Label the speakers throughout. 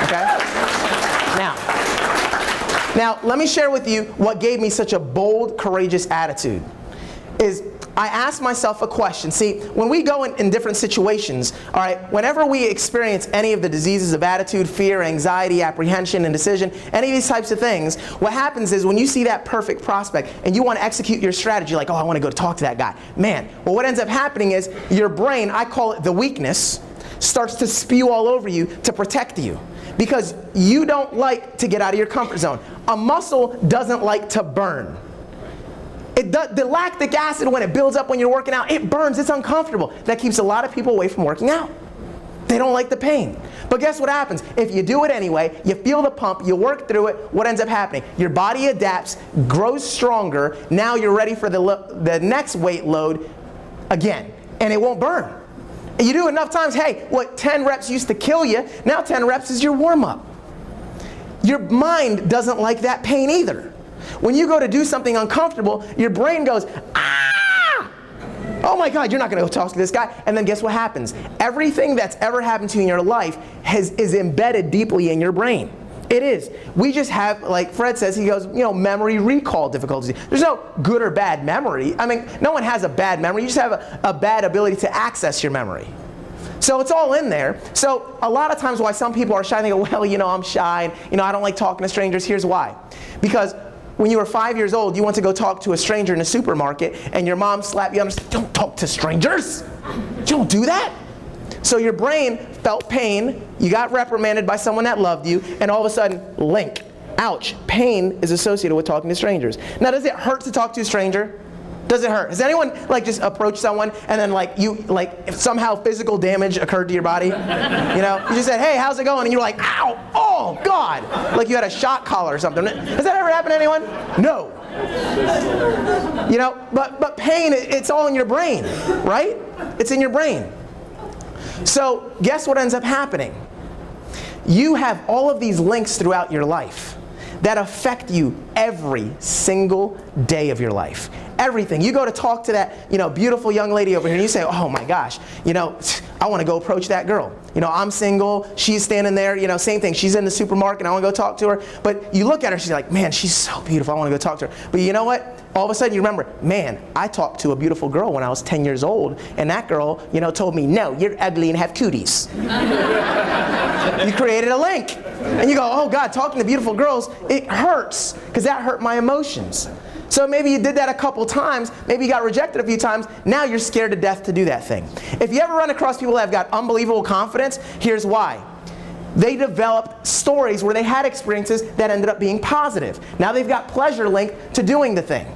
Speaker 1: okay? Now, let me share with you what gave me such a bold, courageous attitude. Is I asked myself a question. See, when we go in different situations, all right, whenever we experience any of the diseases of attitude, fear, anxiety, apprehension, indecision, any of these types of things, what happens is when you see that perfect prospect and you want to execute your strategy, like, oh, I want to go talk to that guy. Man, well, what ends up happening is your brain, I call it the weakness, starts to spew all over you to protect you. Because you don't like to get out of your comfort zone. A muscle doesn't like to burn. The lactic acid, when it builds up when you're working out, it burns, it's uncomfortable. That keeps a lot of people away from working out. They don't like the pain. But guess what happens? If you do it anyway, you feel the pump, you work through it, what ends up happening? Your body adapts, grows stronger, now you're ready for the next weight load again, and it won't burn. And you do it enough times, hey, what 10 reps used to kill you, now 10 reps is your warm-up. Your mind doesn't like that pain either. When you go to do something uncomfortable, your brain goes, ah! Oh my God, you're not going to go talk to this guy. And then guess what happens? Everything that's ever happened to you in your life is embedded deeply in your brain. It is. We just have, like Fred says, he goes, you know, memory recall difficulties. There's no good or bad memory. I mean, no one has a bad memory. You just have a bad ability to access your memory. So it's all in there. So a lot of times why some people are shy, they go, well, you know, I'm shy, and, you know, I don't like talking to strangers. Here's why. Because when you were 5 years old, you went to go talk to a stranger in a supermarket, and your mom slapped you on the wrist. Don't talk to strangers. Don't do that. So your brain felt pain, you got reprimanded by someone that loved you, and all of a sudden, link. Ouch. Pain is associated with talking to strangers. Now, does it hurt to talk to a stranger? Does it hurt? Has anyone like just approached someone and then if somehow physical damage occurred to your body? You know, you just said, hey, how's it going? And you're like, ow, oh God. Like you had a shock collar or something. Has that ever happened to anyone? No. You know, but pain, it's all in your brain, right? It's in your brain. So guess what ends up happening? You have all of these links throughout your life that affect you every single day of your life. Everything. You go to talk to that, you know, beautiful young lady over here, and you say, oh my gosh, you know, I want to go approach that girl. You know, I'm single, she's standing there, you know, same thing. She's in the supermarket, I want to go talk to her. But you look at her, she's like, man, she's so beautiful, I want to go talk to her. But you know what? All of a sudden you remember, man, I talked to a beautiful girl when I was 10 years old, and that girl, you know, told me, no, you're ugly and have cooties. You created a link. And you go, oh God, talking to beautiful girls, it hurts, because that hurt my emotions. So maybe you did that a couple times, maybe you got rejected a few times, now you're scared to death to do that thing. If you ever run across people that have got unbelievable confidence, here's why. They developed stories where they had experiences that ended up being positive. Now they've got pleasure linked to doing the thing.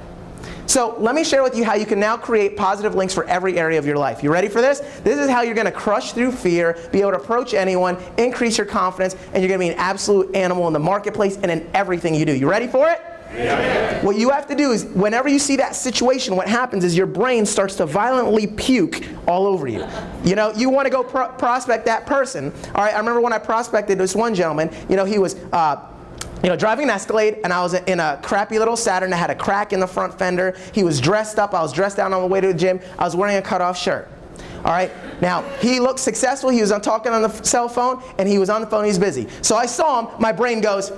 Speaker 1: So let me share with you how you can now create positive links for every area of your life. You ready for this? This is how you're going to crush through fear, be able to approach anyone, increase your confidence, and you're going to be an absolute animal in the marketplace and in everything you do. You ready for it? Yeah. What you have to do is, whenever you see that situation, what happens is your brain starts to violently puke all over you. You know, you want to go prospect that person. All right, I remember when I prospected this one gentleman, you know, he was driving an Escalade, and I was in a crappy little Saturn that had a crack in the front fender. He was dressed up. I was dressed down on the way to the gym. I was wearing a cutoff shirt. All right. Now, he looked successful. He was talking on the cell phone, and he was on the phone. He was busy. So I saw him. My brain goes,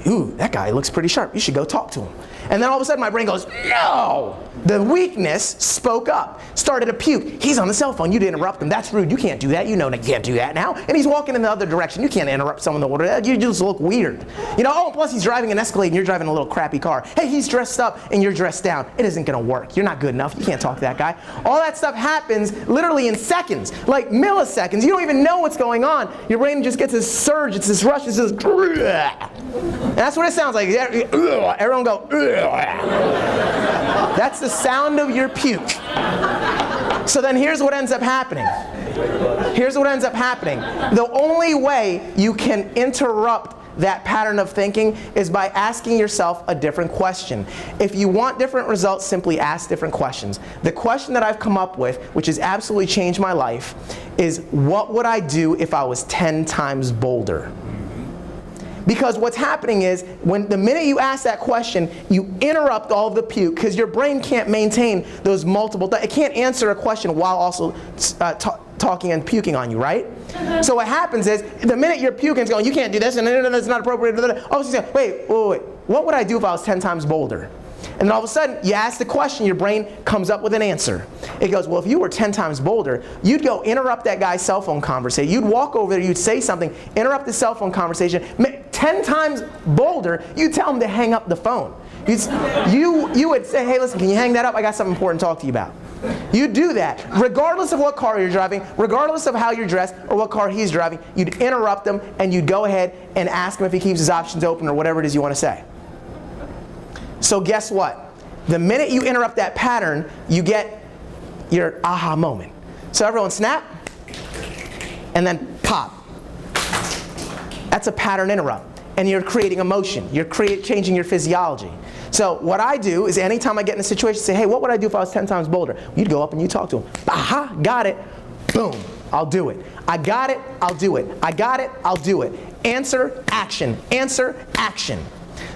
Speaker 1: ooh, that guy looks pretty sharp. You should go talk to him. And then all of a sudden my brain goes, no! The weakness spoke up, started to puke. He's on the cell phone. You didn't interrupt him. That's rude. You can't do that. You know you can't do that now. And he's walking in the other direction. You can't interrupt someone in the water. You just look weird. You know, oh, plus he's driving an Escalade and you're driving a little crappy car. Hey, he's dressed up and you're dressed down. It isn't going to work. You're not good enough. You can't talk to that guy. All that stuff happens literally in seconds, like milliseconds. You don't even know what's going on. Your brain just gets this surge. It's this rush. It's this, and that's what it sounds like. Everyone go, that's the sound of your puke. So then here's what ends up happening. Here's what ends up happening. The only way you can interrupt that pattern of thinking is by asking yourself a different question. If you want different results, simply ask different questions. The question that I've come up with, which has absolutely changed my life, is what would I do if I was 10 times bolder? Because what's happening is, when the minute you ask that question, you interrupt all of the puke, because your brain can't maintain those multiple thoughts. It can't answer a question while also talking and puking on you, right? So what happens is, the minute you're puking, it's going, you can't do this, and that's not appropriate. Oh, she's saying, wait, what would I do if I was 10 times bolder? And then all of a sudden, you ask the question, your brain comes up with an answer. It goes, well, if you were 10 times bolder, you'd go interrupt that guy's cell phone conversation. You'd walk over there, you'd say something, interrupt the cell phone conversation. 10 times bolder, you'd tell him to hang up the phone. You would say, hey, listen, can you hang that up? I got something important to talk to you about. You do that, regardless of what car you're driving, regardless of how you're dressed, or what car he's driving. You'd interrupt him, and you'd go ahead and ask him if he keeps his options open or whatever it is you want to say. So guess what? The minute you interrupt that pattern, you get your aha moment. So everyone snap, and then pop. That's a pattern interrupt. And you're creating emotion. You're changing your physiology. So what I do is anytime I get in a situation, say, hey, what would I do if I was 10 times bolder? You'd go up and you talk to him. Aha, got it. Boom, I'll do it. I got it, I'll do it. I got it, I'll do it. Answer, action. Answer, action.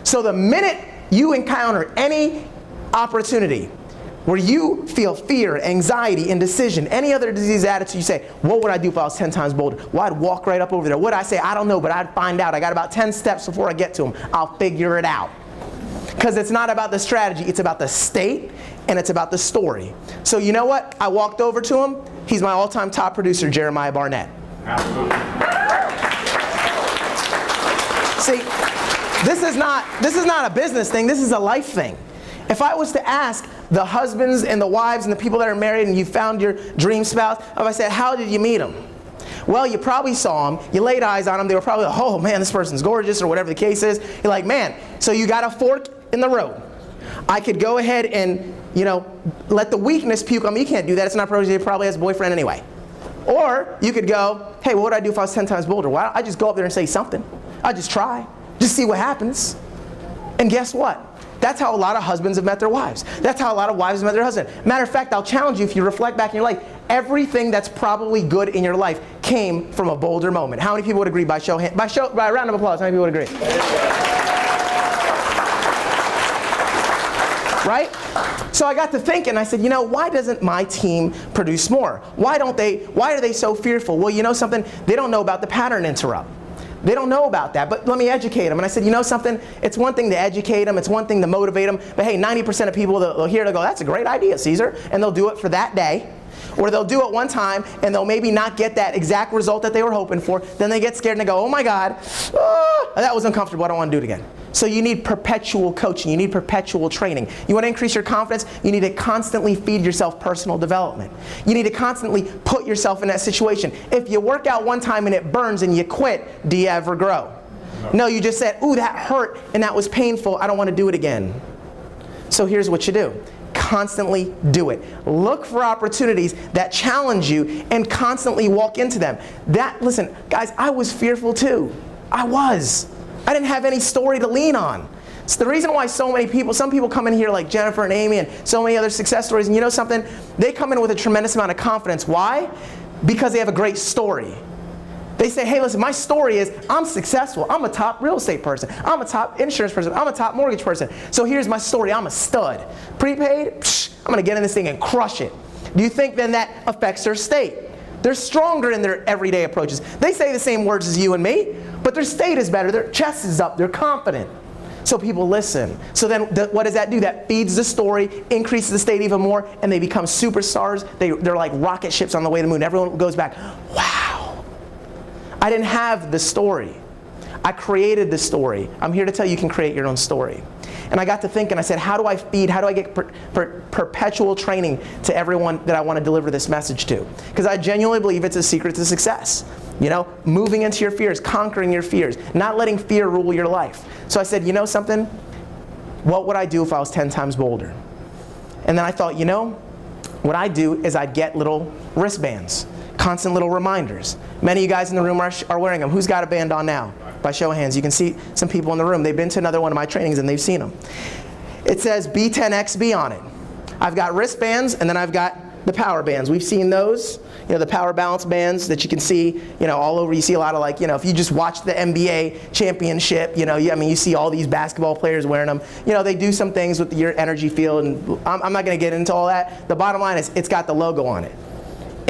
Speaker 1: So the minute you encounter any opportunity where you feel fear, anxiety, indecision, any other disease attitude, you say, what would I do if I was 10 times bolder? Well, I'd walk right up over there. What I say, I don't know, but I'd find out. I got about 10 steps before I get to him. I'll figure it out. Because it's not about the strategy, it's about the state, and it's about the story. So you know what? I walked over to him. He's my all-time top producer, Jeremiah Barnett.
Speaker 2: Absolutely.
Speaker 1: See, this is not a business thing, this is a life thing. If I was to ask the husbands and the wives and the people that are married and you found your dream spouse, if I said, how did you meet him? Well, you probably saw him, you laid eyes on him, they were probably like, oh man, this person's gorgeous, or whatever the case is. You're like, man, so you got a fork in the road. I could go ahead and, let the weakness puke on me. You can't do that, it's not appropriate, he probably has a boyfriend anyway. Or you could go, hey, what would I do if I was 10 times bolder? Why don't I just go up there and say something? I'll just try, just see what happens. And guess what? That's how a lot of husbands have met their wives. That's how a lot of wives have met their husband. Matter of fact, I'll challenge you, if you reflect back in your life, everything that's probably good in your life came from a bolder moment. How many people would agree by a round of applause? How many people would agree? Right? So I got to thinking, I said, why doesn't my team produce more? Why are they so fearful? Well, you know something? They don't know about the pattern interrupt. They don't know about that, but let me educate them. And I said, you know something? It's one thing to educate them, it's one thing to motivate them, but hey, 90% of people, they'll hear it, they'll go, that's a great idea, Caesar, and they'll do it for that day. Or they'll do it one time, and they'll maybe not get that exact result that they were hoping for. Then they get scared and they go, oh my God, that was uncomfortable, I don't want to do it again. So you need perpetual coaching, you need perpetual training. You want to increase your confidence, you need to constantly feed yourself personal development. You need to constantly put yourself in that situation. If you work out one time and it burns and you quit, do you ever grow? No, you just said, ooh, that hurt and that was painful, I don't want to do it again. So here's what you do. Constantly do it. Look for opportunities that challenge you and constantly walk into them. Listen, guys, I was fearful too. I didn't have any story to lean on. It's the reason why some people come in here like Jennifer and Amy and so many other success stories, and you know something? They come in with a tremendous amount of confidence. Why? Because they have a great story. They say, hey, listen, my story is I'm successful. I'm a top real estate person. I'm a top insurance person. I'm a top mortgage person. So here's my story. I'm a stud. Prepaid, I'm going to get in this thing and crush it. Do you think then that affects their state? They're stronger in their everyday approaches. They say the same words as you and me, but their state is better. Their chest is up. They're confident. So people listen. So then what does that do? That feeds the story, increases the state even more, and they become superstars. They're like rocket ships on the way to the moon. Everyone goes back, wow. I didn't have the story. I created the story. I'm here to tell you, you can create your own story. And I got to thinking, I said, how do I get perpetual training to everyone that I want to deliver this message to? Because I genuinely believe it's a secret to success. Moving into your fears, conquering your fears, not letting fear rule your life. So I said, you know something? What would I do if I was 10 times bolder? And then I thought, what I do is I'd get little wristbands, constant little reminders. Many of you guys in the room are wearing them. Who's got a band on now? By show of hands, you can see some people in the room. They've been to another one of my trainings and they've seen them. It says B10xB on it. I've got wristbands and then I've got the power bands. We've seen those, the power balance bands that you can see, all over. You see a lot of if you just watch the NBA championship, you see all these basketball players wearing them. They do some things with your energy field, and I'm not going to get into all that. The bottom line is it's got the logo on it.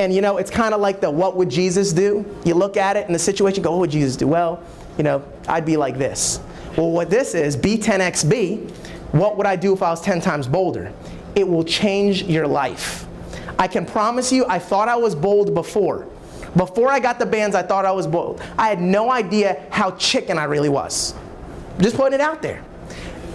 Speaker 1: And you know, it's kind of like the what would Jesus do? You look at it in the situation, go, what would Jesus do? Well, you know, I'd be like this. Well, what this is, B10xB, what would I do if I was 10 times bolder? It will change your life. I can promise you, I thought I was bold before. Before I got the bands, I thought I was bold. I had no idea how chicken I really was. Just putting it out there.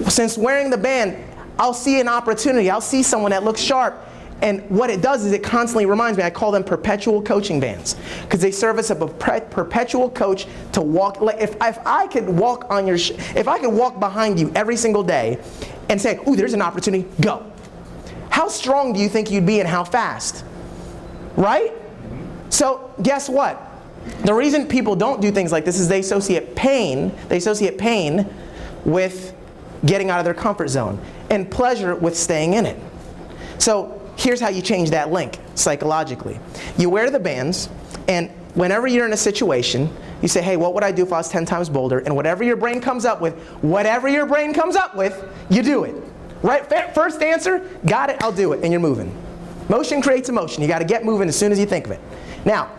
Speaker 1: Since wearing the band, I'll see an opportunity. I'll see someone that looks sharp. And what it does is it constantly reminds me, I call them perpetual coaching bands, because they serve as a perpetual coach to walk. Like if I could walk on your, if I could walk behind you every single day and say, ooh, there's an opportunity, go. How strong do you think you'd be and how fast? Right? So guess what? The reason people don't do things like this is they associate pain with getting out of their comfort zone and pleasure with staying in it. So here's how you change that link psychologically. You wear the bands, and whenever you're in a situation, you say, hey, what would I do if I was 10 times bolder? And whatever your brain comes up with, you do it. Right? First answer, got it, I'll do it, and you're moving. Motion creates emotion. You got to get moving as soon as you think of it. Now,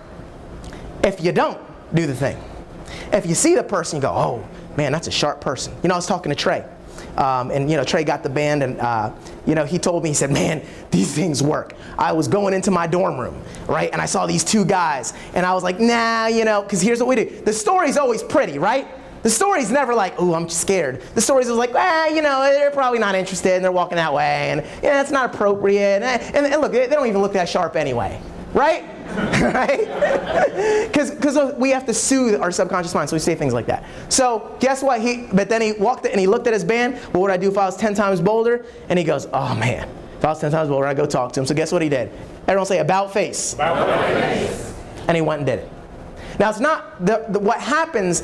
Speaker 1: if you don't do the thing, if you see the person, you go, oh, man, that's a sharp person. You know, I was talking to Trey. And you know, Trey got the band, and you know, he told me, he said, man, these things work. I was going into my dorm room, right, and I saw these two guys, and I was like, nah, you know, because here's what we do. The story's always pretty, right? The story's never like, oh, I'm scared. The story's always like, you know, they're probably not interested, and they're walking that way, and yeah, it's not appropriate, and look, they don't even look that sharp anyway, right? Right? Because we have to soothe our subconscious mind, so we say things like that. So guess what? But then he walked and he looked at his band. What would I do if I was 10 times bolder? And he goes, oh man, if I was 10 times bolder, I'd go talk to him. So guess what he did? Everyone say, about face. About face. And he went and did it. Now it's not, what happens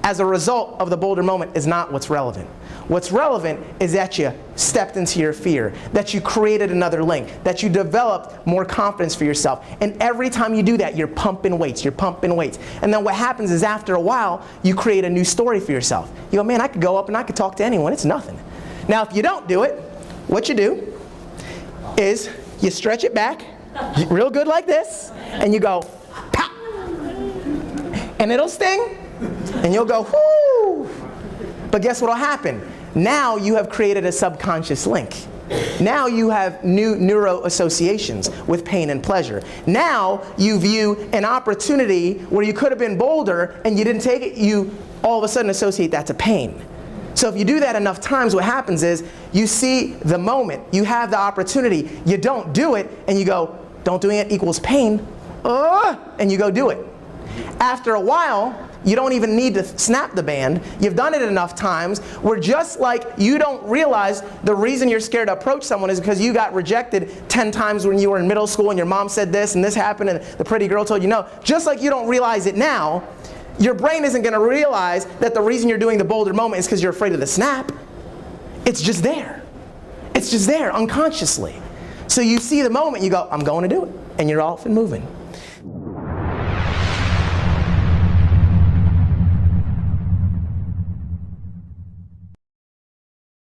Speaker 1: as a result of the bolder moment is not what's relevant. What's relevant is that you stepped into your fear, that you created another link, that you developed more confidence for yourself. And every time you do that, you're pumping weights, And then what happens is after a while, you create a new story for yourself. You go, man, I could go up and I could talk to anyone, it's nothing. Now if you don't do it, what you do is you stretch it back, real good like this, and you go, pop. And it'll sting, and you'll go, whoo. But guess what will happen? Now you have created a subconscious link. Now you have new neuro associations with pain and pleasure. Now you view an opportunity where you could have been bolder and you didn't take it, you all of a sudden associate that to pain. So if you do that enough times, what happens is you see the moment, you have the opportunity, you don't do it, and you go, don't doing it equals pain, and you go do it. After a while, you don't even need to snap the band. You've done it enough times where just like you don't realize the reason you're scared to approach someone is because you got rejected 10 times when you were in middle school and your mom said this and this happened and the pretty girl told you no. Just like you don't realize it now, your brain isn't going to realize that the reason you're doing the bolder moment is because you're afraid of the snap. It's just there. It's just there unconsciously. So you see the moment, you go, I'm going to do it. And you're off and moving.